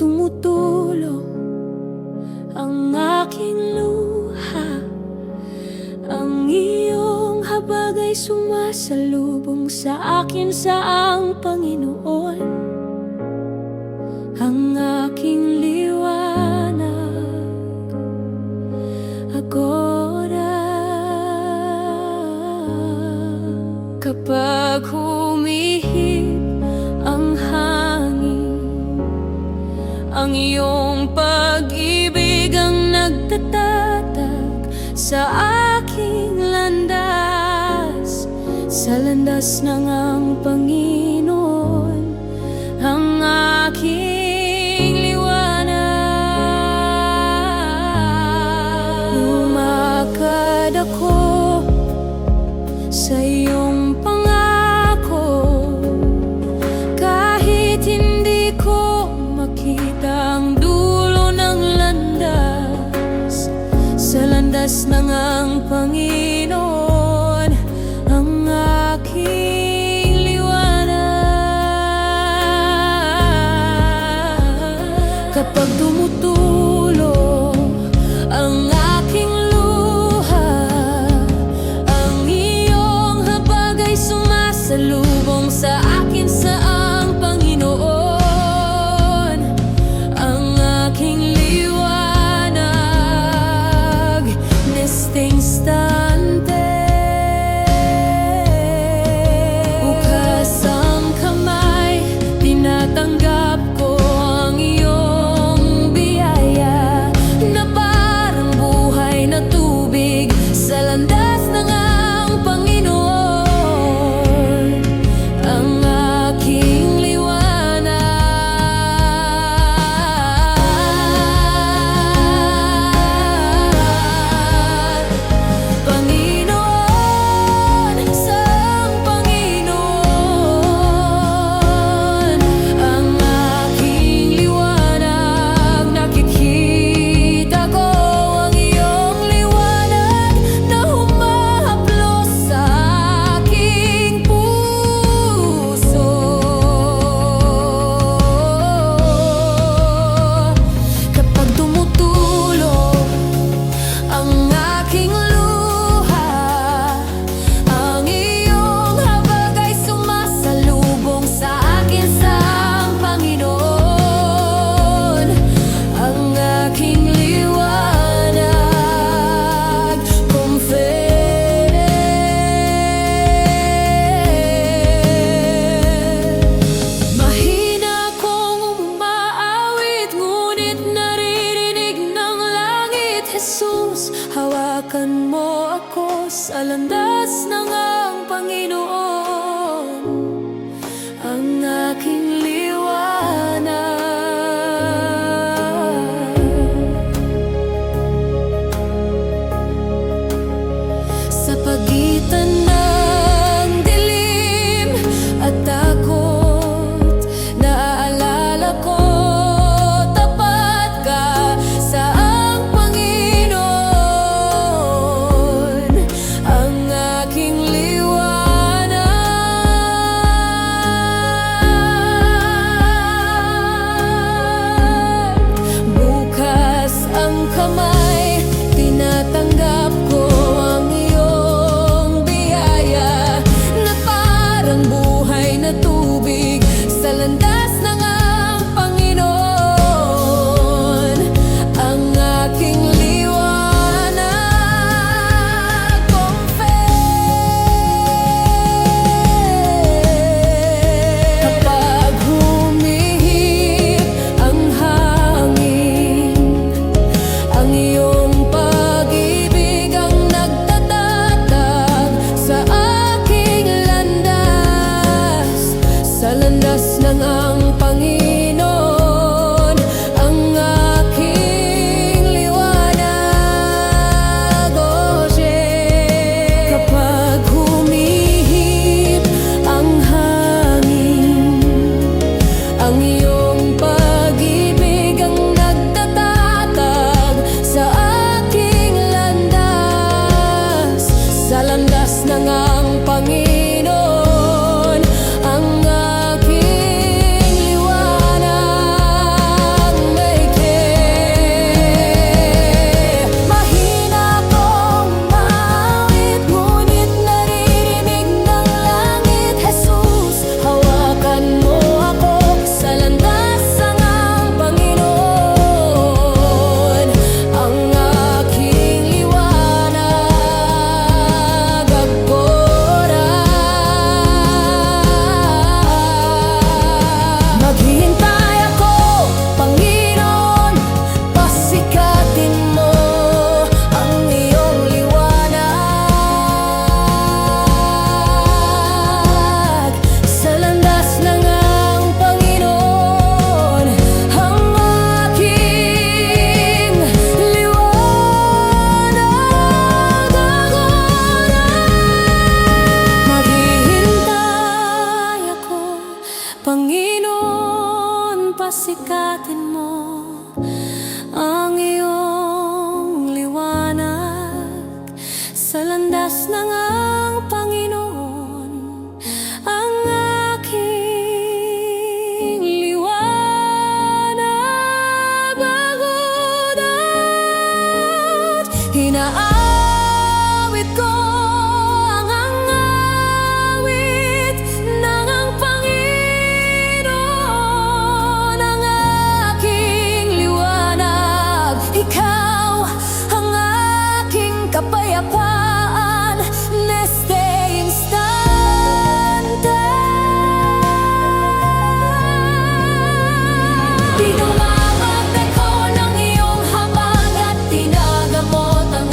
tumutulo ang aking luha, ang iyong habag ay sumasalubong sa akin saang Panginoon. Ang aking liwanag, agora. Kapag humihip ang hangin, ang iyong pag-ibig ang nagtatatag sa aking landas, sa landas ng ang Panginoon, ang aking liwanag. Lumakad ako sa iyong pangako, kahit hindi ko makita ang dulo ng landas, sa landas ng ang Panginoon, ang aking liwanag. Kapag tumutulo ang aking luha, ang iyong habag ay sumasalubong sa akin saang Panginoon, ang aking liwanag. Neste instante, bukas ang kamay, tinatanggap ko ang iyong biyaya, na parang buhay na tubig sa landas ng ang Panginoon, ang aking liwanag. Panginoon, sang Panginoon, ang aking liwanag. Nakikita ko ang iyong liwanag na humahaplos sa aking puso. Kapag tumutulo ang aking luha, ang iyong habag ay sumasalubong sa akin saang Panginoon, ang aking liwanag. Confere. Mahina akong umaawit, ngunit naririnig ng langit. Jesus, hawakan mo ako sa landas ng ang Panginoon, ang aking liwanag. Sa pagitan ng dilim at takot, naaalala ko, tapat ka sa ang Panginoon, ang aking liwanag. atin mo ang iyong liwanag sa landas ng ang Panginoon, ang aking liwanag. Pagod at hinaawit ko ang awit ng ang Panginoon, ang aking liwanag. Ikaw ang aking kapayapaan, neste instante. Pinumamag ako ng iyong habag at tinagamot ang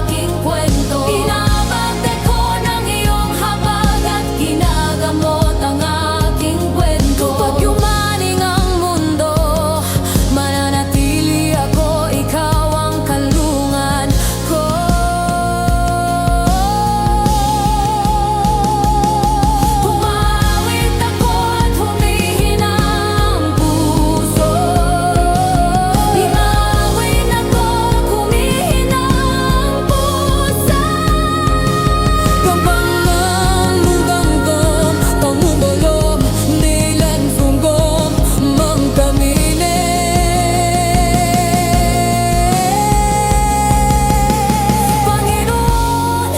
aking kwento. Pinamag ako ng iyong habag at ginagamot ang aking kwento. Kapag yumaning ang mundo, mananatili ako, ikaw ang kalungan ko. Humawit ako at humihina ang puso. Himawin ako at humihina ang puso. Kapangamugang pangubalom, nilan funggom, mangkamine. Panginoon,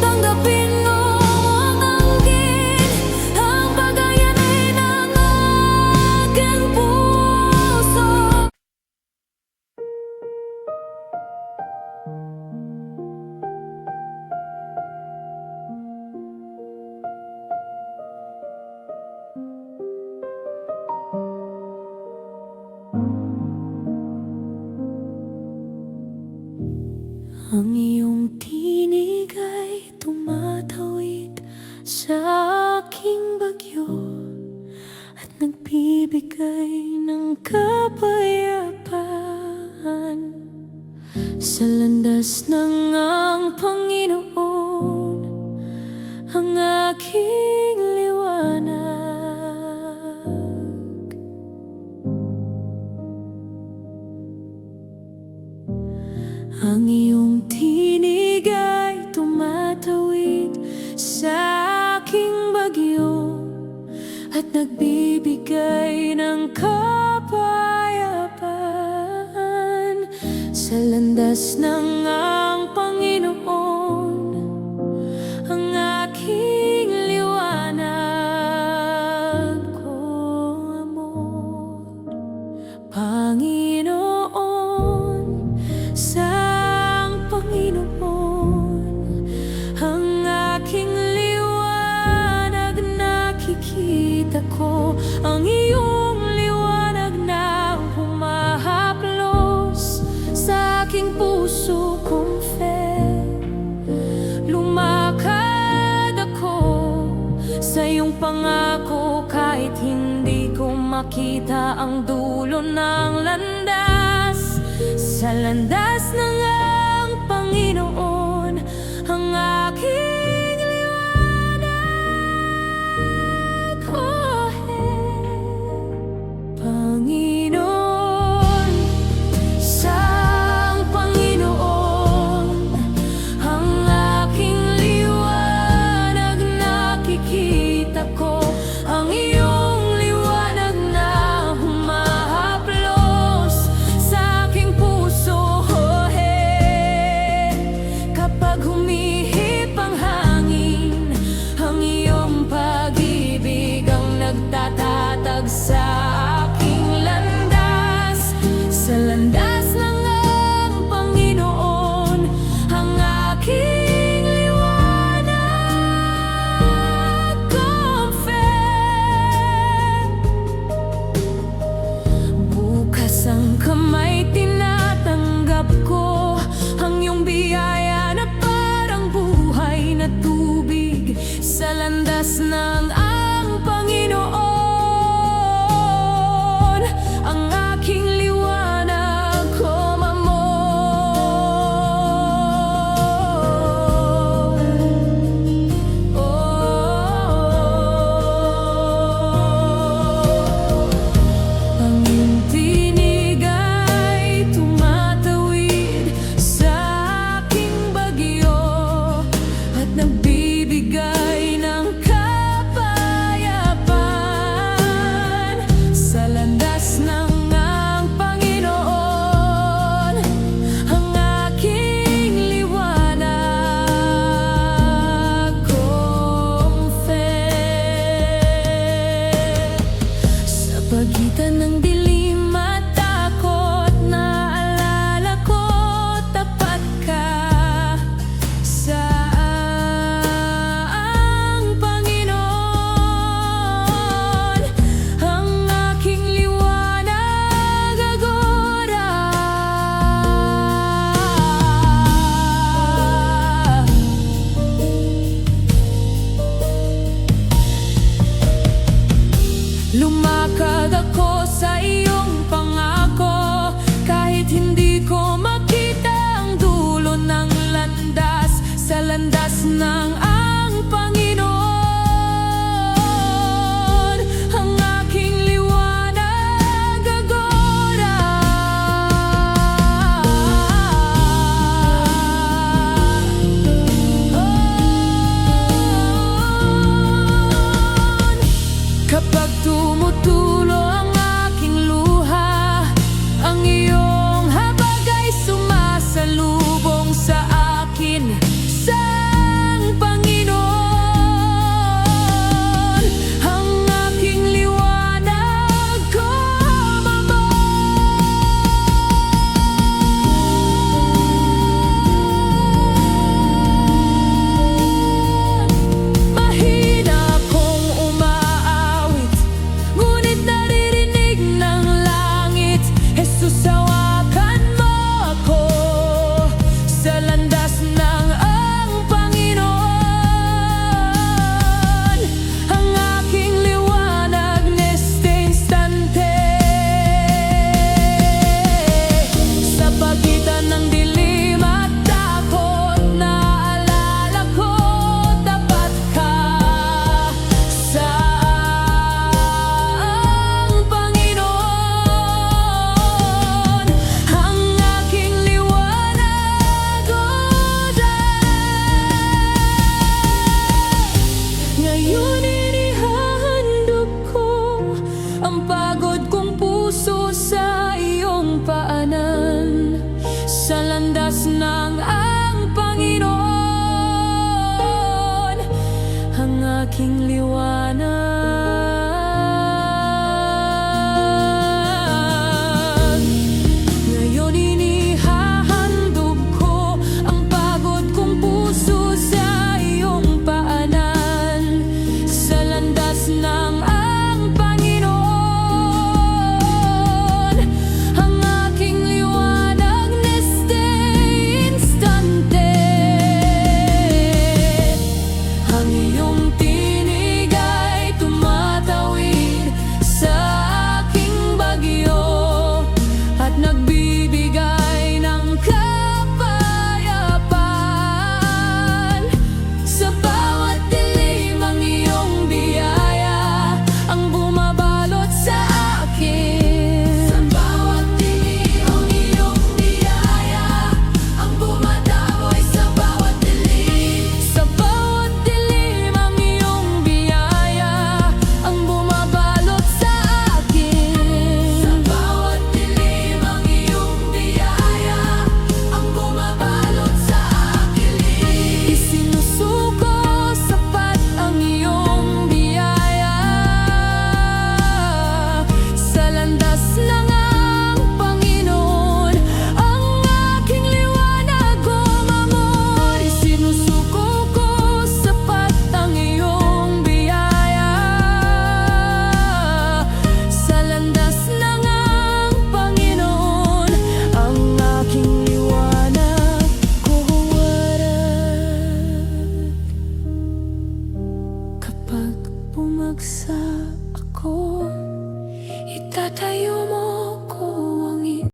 tanggapin mo ang anggin, ang pagayanay ng aking puso. Ang iyong tinig ay tumatawid sa aking bagyo at nagbibigay ng kapayapaan sa landas ng ang Panginoon, ang aking liwanag. Ang iyong tinig ay tumatawid sa aking bagyo at nagbibigay ng kapayapaan sa landas ng ang Panginoon, ang aking liwanag ko, amor. Panginoon, sang Panginoon, ang aking liwanag, nakikita ko ang iyong liwanag na humahaplos sa aking puso kong lumakad ako sa iyong pangako kahit hindi ko makita ang dulo ng landas. Sa landas ng ang Panginoon, ang aking liwanag ko. Panginoon, sang Panginoon, ang aking liwanag, nakikita ko ang iyong liwanag na humahaplos sa aking puso. Kapag humihip ang hangin, ang iyong pag-ibig ang nagtatatag sa aking landas. Sa landas ng ang Panginoon, ang aking liwanag confess. Bukas ang kamay, tinatanggap ko ang iyong biyaya na parang buhay na tubig. Sa landas ng ang Panginoon, ang aking liwanag aking